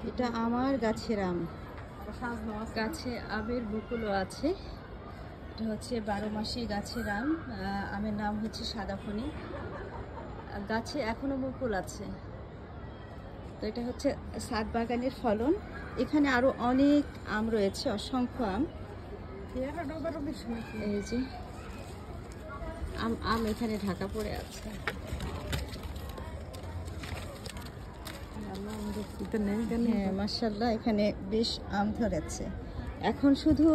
এটা আমার গাছের আম, গাছে আমের মুকুলও আছে। এটা হচ্ছে 12 মাসি গাছের আম। আমের নাম হচ্ছে সাদাফণি। গাছে এখনো মুকুল আছে। তো এটা হচ্ছে সাত বাগানের ফলন। এখানে আরো অনেক আম রয়েছে, অসংখ্য আম। এই যে আম এখানে ঢাকা পড়ে আছে। হ্যাঁ, মাশাআল্লাহ, এখানে বেশ আম ধরেছে। এখন শুধু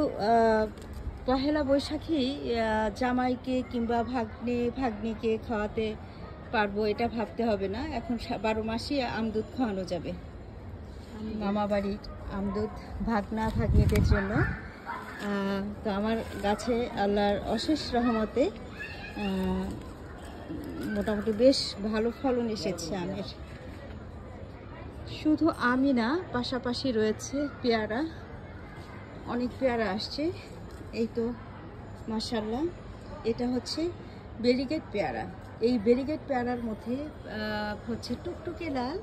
পহেলা বৈশাখী জামাইকে কিংবা ভাগ্নিকে খাওয়াতে পারবো এটা ভাবতে হবে না। এখন 12 মাসই আমদুধ খাওয়ানো যাবে। মামা বাড়ির আমদুধ ভাগ্নিদের জন্য। তো আমার গাছে আল্লাহর অশেষ রহমতে মোটামুটি বেশ ভালো ফলন এসেছে আমের। শুধু আমই না, পাশাপাশি রয়েছে পেয়ারা, অনেক পেয়ারা আসছে। এই তো মাশাআল্লাহ, এটা হচ্ছে ব্যারিগেড পেয়ারা। এই ব্যারিগেড পেয়ারার মধ্যে হচ্ছে টুকটুকে লাল।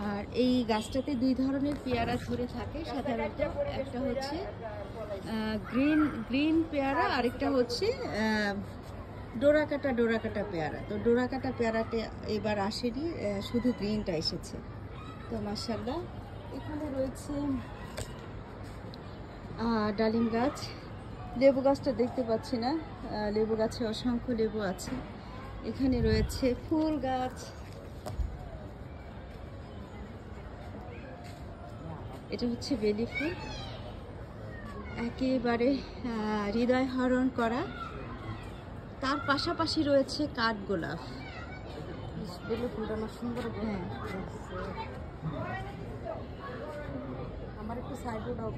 আর এই গাছটাতে 2 ধরনের পেয়ারা ধরে থাকে সাধারণত। একটা হচ্ছে গ্রিন পেয়ারা, আরেকটা হচ্ছে ডোরাকাটা পেয়ারা। তো ডোরাকাটা পেয়ারাটা এবার আসেনি, শুধু গ্রিনটা এসেছে। তো মাশাআল্লাহ, এখানে রয়েছে ডালিম গাছ। লেবু গাছটা দেখতে পাচ্ছি না, লেবু গাছে অসংখ্য লেবু আছে। এখানে রয়েছে ফুল গাছ। এটা হচ্ছে বেলি ফুল, একেবারে হৃদয় হরণ করা। তার পাশাপাশি রয়েছে কাঠগোলাপ। বেলি ফুলটা না সুন্দর। হ্যাঁ, আমার একটু সাইডে দাও।